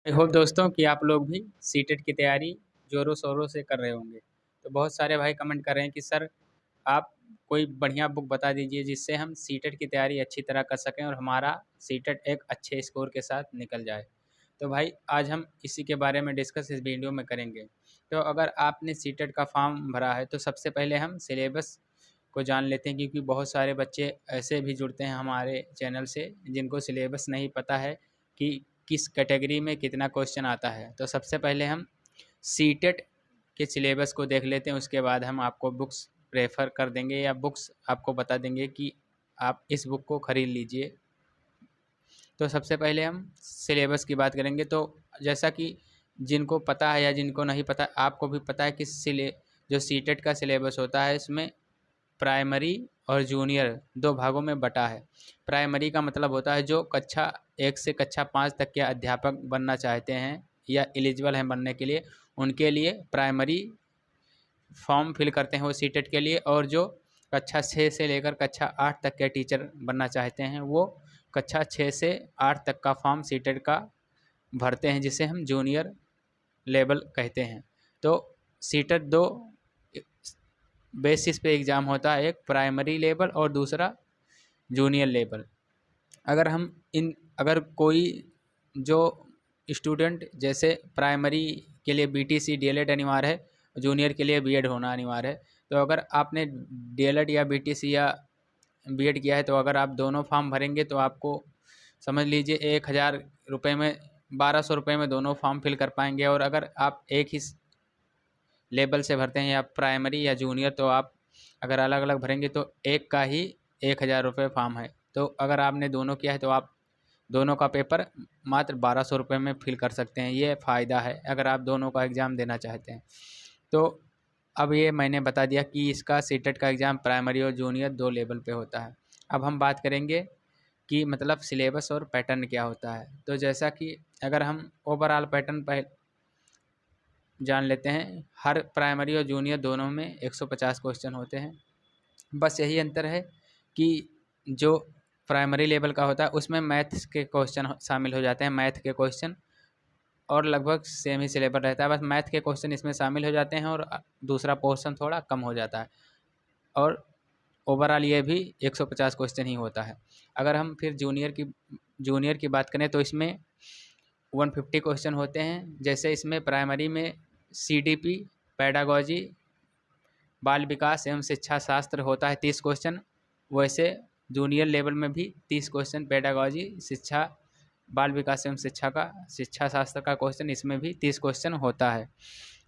I hope दोस्तों कि आप लोग भी सीटेट की तैयारी ज़ोरों शोरों से कर रहे होंगे। तो बहुत सारे भाई कमेंट कर रहे हैं कि सर आप कोई बढ़िया बुक बता दीजिए जिससे हम सीटेट की तैयारी अच्छी तरह कर सकें और हमारा सीटेट एक अच्छे स्कोर के साथ निकल जाए। तो भाई आज हम इसी के बारे में डिस्कस इस वीडियो में करेंगे। तो अगर आपने सीटेट का फॉर्म भरा है तो सबसे पहले हम सिलेबस को जान लेते हैं, क्योंकि बहुत सारे बच्चे ऐसे भी जुड़ते हैं हमारे चैनल से जिनको सिलेबस नहीं पता है कि किस कैटेगरी में कितना क्वेश्चन आता है। तो सबसे पहले हम सीटेट के सिलेबस को देख लेते हैं, उसके बाद हम आपको बुक्स प्रेफर कर देंगे या बुक्स आपको बता देंगे कि आप इस बुक को ख़रीद लीजिए। तो सबसे पहले हम सिलेबस की बात करेंगे। तो जैसा कि जिनको पता है या जिनको नहीं पता, आपको भी पता है कि जो सीटेट का सिलेबस होता है इसमें प्राइमरी और जूनियर दो भागों में बटा है। प्राइमरी का मतलब होता है जो कक्षा 1 से कक्षा 5 तक के अध्यापक बनना चाहते हैं या एलिजिबल हैं बनने के लिए, उनके लिए प्राइमरी फॉर्म फिल करते हैं वो सीटेट के लिए। और जो कक्षा 6 से लेकर कक्षा 8 तक के टीचर बनना चाहते हैं वो कक्षा 6 से 8 तक का फॉर्म सीटेट का भरते हैं, जिसे हम जूनियर लेवल कहते हैं। तो सीटेट दो बेसिस पे एग्ज़ाम होता है, एक प्राइमरी लेवल और दूसरा जूनियर लेवल। अगर कोई जो स्टूडेंट जैसे प्राइमरी के लिए बीटीसी डीएलएड अनिवार्य है, जूनियर के लिए बीएड होना अनिवार्य है। तो अगर आपने डीएलएड या बीटीसी या बीएड किया है तो अगर आप दोनों फॉर्म भरेंगे तो आपको समझ लीजिए 1000 रुपये में 1200 रुपये में दोनों फॉर्म फिल कर पाएंगे। और अगर आप एक ही लेवल से भरते हैं या प्राइमरी या जूनियर, तो आप अगर अलग अलग भरेंगे तो एक का ही 1000 रुपये फॉर्म है। तो अगर आपने दोनों किया है तो आप दोनों का पेपर मात्र 1200 रुपये में फिल कर सकते हैं। ये फ़ायदा है अगर आप दोनों का एग्ज़ाम देना चाहते हैं। तो अब ये मैंने बता दिया कि इसका सीटेट का एग्ज़ाम प्राइमरी और जूनियर दो लेवल पे होता है। अब हम बात करेंगे कि मतलब सिलेबस और पैटर्न क्या होता है। तो जैसा कि अगर हम ओवरऑल पैटर्न जान लेते हैं, हर प्राइमरी और जूनियर दोनों में 150 क्वेश्चन होते हैं। बस यही अंतर है कि जो प्राइमरी लेवल का होता है उसमें मैथ्स के क्वेश्चन शामिल हो जाते हैं, मैथ के क्वेश्चन, और लगभग सेम ही सिलेबस रहता है। बस मैथ के क्वेश्चन इसमें शामिल हो जाते हैं और दूसरा पोर्शन थोड़ा कम हो जाता है, और ओवरऑल ये भी 150 क्वेश्चन ही होता है। अगर हम फिर जूनियर की बात करें तो इसमें 150 क्वेश्चन होते हैं। जैसे इसमें प्राइमरी में सीडीपी, पेडागॉजी, बाल विकास एवं शिक्षा शास्त्र होता है 30 क्वेश्चन, वैसे जूनियर लेवल में भी 30 क्वेश्चन पेडागॉजी, शिक्षा, बाल विकास एवं शिक्षा शास्त्र का क्वेश्चन इसमें भी 30 क्वेश्चन होता है।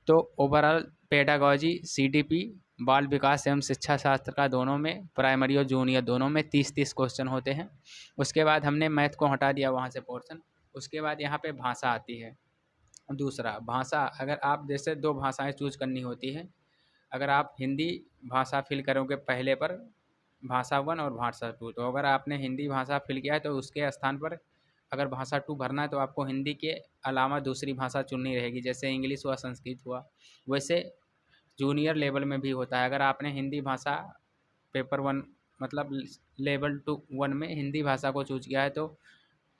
तो ओवरऑल पेडागॉजी, सीडीपी, बाल विकास एवं शिक्षा शास्त्र का दोनों में, प्राइमरी और जूनियर दोनों में 30-30 क्वेश्चन होते हैं। उसके बाद हमने मैथ को हटा दिया वहाँ से पोर्शन। उसके बाद यहाँ पे भाषा आती है। दूसरा भाषा, अगर आप जैसे दो भाषाएं चूज करनी होती है। अगर आप हिंदी भाषा फिल करोगे पहले पर भाषा 1 और भाषा 2, तो अगर आपने हिंदी भाषा फिल किया है तो उसके स्थान पर अगर भाषा 2 भरना है तो आपको हिंदी के अलावा दूसरी भाषा चुननी रहेगी, जैसे इंग्लिश हुआ, संस्कृत हुआ। वैसे जूनियर लेवल में भी होता है। अगर आपने हिंदी भाषा पेपर 1 मतलब लेवल 1 में हिंदी भाषा को चूज किया है तो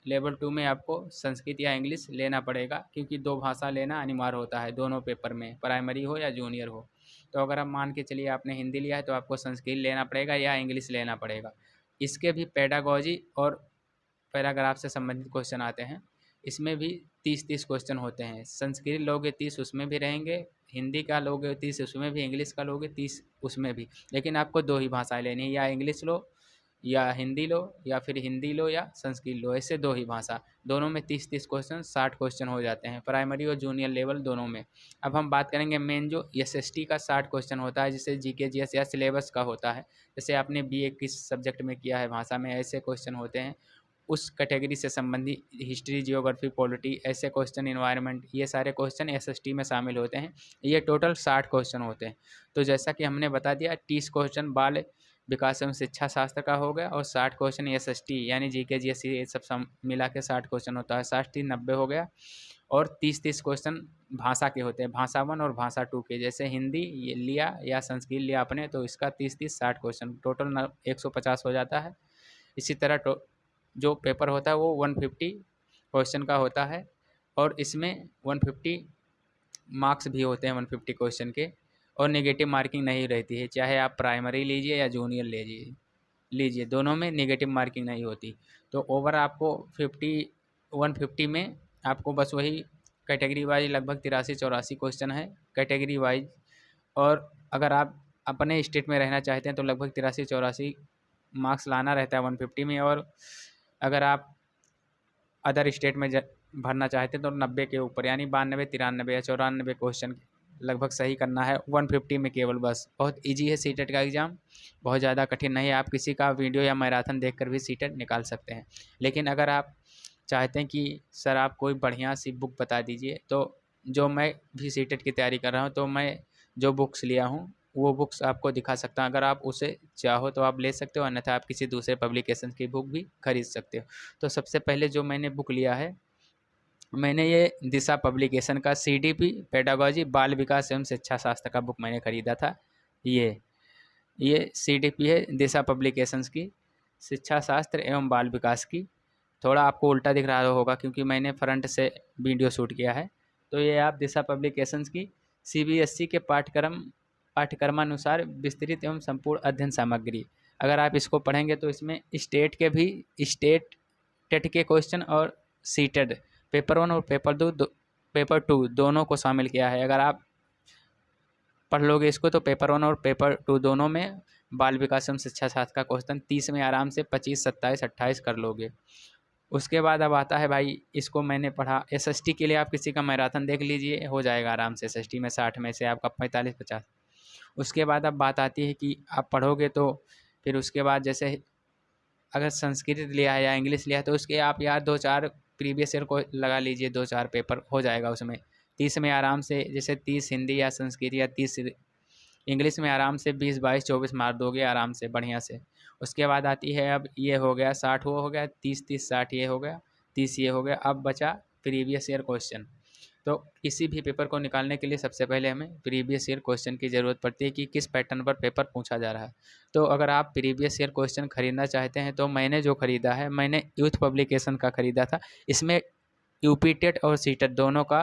लेवल 2 में आपको संस्कृत या इंग्लिश लेना पड़ेगा, क्योंकि दो भाषा लेना अनिवार्य होता है दोनों पेपर में, प्राइमरी हो या जूनियर हो। तो अगर आप मान के चलिए आपने हिंदी लिया है तो आपको संस्कृत लेना पड़ेगा या इंग्लिश लेना पड़ेगा। इसके भी पेडागॉजी और पैराग्राफ से संबंधित क्वेश्चन आते हैं। इसमें भी 30-30 क्वेश्चन होते हैं। संस्कृत लोगे 30 उसमें भी रहेंगे, हिंदी का लोगे 30 उसमें भी, इंग्लिश का लोगे 30 उसमें भी। लेकिन आपको दो ही भाषाएं लेनी है, या इंग्लिश लो या हिंदी लो, या फिर हिंदी लो या संस्कृत लो, ऐसे दो ही भाषा। दोनों में 30-30 क्वेश्चन 60 क्वेश्चन हो जाते हैं, प्राइमरी और जूनियर लेवल दोनों में। अब हम बात करेंगे मेन जो एसएसटी का 60 क्वेश्चन होता है, जिसे जीके जीएस या सिलेबस का होता है। जैसे आपने बीए किस सब्जेक्ट में किया है भाषा में, ऐसे क्वेश्चन होते हैं। उस कैटेगरी से संबंधित हिस्ट्री, जियोग्राफी, पॉलिटी, ऐसे क्वेश्चन, इन्वायरमेंट, ये सारे क्वेश्चन एसएसटी में शामिल होते हैं। ये टोटल 60 क्वेश्चन होते हैं। तो जैसा कि हमने बता दिया 30 क्वेश्चन बाल विकास एवं शिक्षा शास्त्र का हो गया और 60 क्वेश्चन एसएसटी यानी जीके जीएससी ये सब मिला के 60 क्वेश्चन होता है। 60-90 हो गया। और 30-30 क्वेश्चन भाषा के होते हैं, भाषा 1 और भाषा 2 के। जैसे हिंदी ये लिया या संस्कृत लिया आपने तो इसका 30-30 60 क्वेश्चन टोटल 150 हो जाता है। इसी तरह जो पेपर होता है वो 150 क्वेश्चन का होता है। और इसमें 150 मार्क्स भी होते हैं 150 क्वेश्चन के, और नेगेटिव मार्किंग नहीं रहती है, चाहे आप प्राइमरी लीजिए या जूनियर लीजिए दोनों में नेगेटिव मार्किंग नहीं होती। तो ओवर आपको 150 में आपको बस वही कैटेगरी वाइज लगभग 83-84 क्वेश्चन है कैटेगरी वाइज, और अगर आप अपने स्टेट में रहना चाहते हैं तो लगभग 83-84 मार्क्स लाना रहता है 150 में, और अगर आप अदर स्टेट में भरना चाहते हैं तो 90 के ऊपर, यानी 92, 93 या 94 क्वेश्चन लगभग सही करना है 150 में केवल। बस बहुत इजी है सीटेट का एग्ज़ाम, बहुत ज़्यादा कठिन नहीं है। आप किसी का वीडियो या मैराथन देखकर भी सीटेट निकाल सकते हैं। लेकिन अगर आप चाहते हैं कि सर आप कोई बढ़िया सी बुक बता दीजिए, तो जो मैं भी सीटेट की तैयारी कर रहा हूँ तो मैं जो बुक्स लिया हूँ वो बुक्स आपको दिखा सकता हूँ। अगर आप उसे चाहो तो आप ले सकते हो, अन्यथा आप किसी दूसरे पब्लिकेशन की बुक भी खरीद सकते हो। तो सबसे पहले जो मैंने बुक लिया है, मैंने ये दिशा पब्लिकेशन का CDP पेडागॉजी बाल विकास एवं शिक्षा शास्त्र का बुक मैंने खरीदा था। ये CDP है दिशा पब्लिकेशंस की, शिक्षा शास्त्र एवं बाल विकास की। थोड़ा आपको उल्टा दिख रहा होगा क्योंकि मैंने फ्रंट से वीडियो शूट किया है। तो ये आप दिशा पब्लिकेशंस की CBSE के पाठ्यक्रमानुसार विस्तृत एवं संपूर्ण अध्ययन सामग्री। अगर आप इसको पढ़ेंगे तो इसमें स्टेट टेट के क्वेश्चन और सीटेट पेपर 1 और पेपर 2 दोनों को शामिल किया है। अगर आप पढ़ लोगे इसको तो पेपर 1 और पेपर 2 दोनों में बाल विकास एवं शिक्षा शास्त्र का क्वेश्चन 30 में आराम से 25, 27, 28 कर लोगे। उसके बाद अब आता है भाई, इसको मैंने पढ़ा SST के लिए, आप किसी का मैराथन देख लीजिए, हो जाएगा आराम से SST में 60 में से आपका 45-50। उसके बाद अब बात आती है कि आप पढ़ोगे तो फिर उसके बाद जैसे अगर संस्कृत लिया है या इंग्लिश लिया है तो उसके आप यार 2-4 प्रीवियस ईयर को लगा लीजिए, 2-4 पेपर हो जाएगा उसमें 30 में आराम से। जैसे 30 हिंदी या संस्कृत या 30 इंग्लिश में आराम से 20, 22, 24 मार दोगे आराम से बढ़िया से। उसके बाद आती है, अब ये हो गया 60 वो हो गया, 30, 60 ये हो गया, 30 ये हो गया। अब बचा प्रीवियस ईयर क्वेश्चन। तो किसी भी पेपर को निकालने के लिए सबसे पहले हमें प्रीवियस ईयर क्वेश्चन की ज़रूरत पड़ती है कि किस पैटर्न पर पेपर पूछा जा रहा है। तो अगर आप प्रीवियस ईयर क्वेश्चन खरीदना चाहते हैं तो मैंने जो ख़रीदा है, मैंने यूथ पब्लिकेशन का ख़रीदा था। इसमें UP टेट और सीटेट दोनों का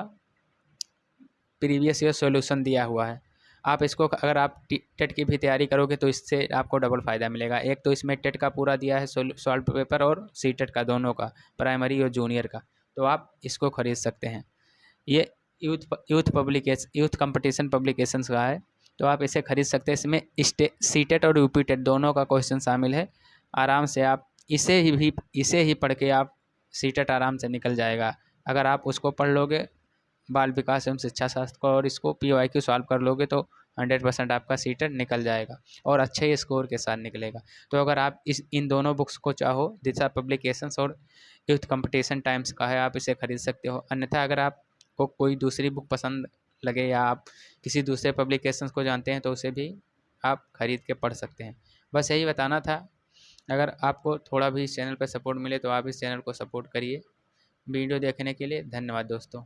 प्रीवियस ईयर सॉल्यूशन दिया हुआ है। आप इसको अगर आप टेट की भी तैयारी करोगे तो इससे आपको डबल फ़ायदा मिलेगा। एक तो इसमें टेट का पूरा दिया है सॉल्व पेपर, और सीटेट का दोनों का, प्राइमरी और जूनियर का। तो आप इसको ख़रीद सकते हैं। ये यूथ कंपटीशन पब्लिकेशंस का है, तो आप इसे खरीद सकते हैं। इसमें सीटेट और UP टेट दोनों का क्वेश्चन शामिल है। आराम से आप इसे ही पढ़ के आप सीटेट आराम से निकल जाएगा। अगर आप उसको पढ़ लोगे बाल विकास एवं शिक्षा शास्त्र को, और इसको PYQ सॉल्व कर लोगे तो 100% आपका सीटेट निकल जाएगा और अच्छे स्कोर के साथ निकलेगा। तो अगर आप इन दोनों बुक्स को चाहो, दिशा पब्लिकेशंस और यूथ कंपटीशन टाइम्स का है, आप इसे खरीद सकते हो। अन्यथा अगर आपको कोई दूसरी बुक पसंद लगे या आप किसी दूसरे पब्लिकेशंस को जानते हैं तो उसे भी आप खरीद के पढ़ सकते हैं। बस यही बताना था। अगर आपको थोड़ा भी इस चैनल पर सपोर्ट मिले तो आप इस चैनल को सपोर्ट करिए। वीडियो देखने के लिए धन्यवाद दोस्तों।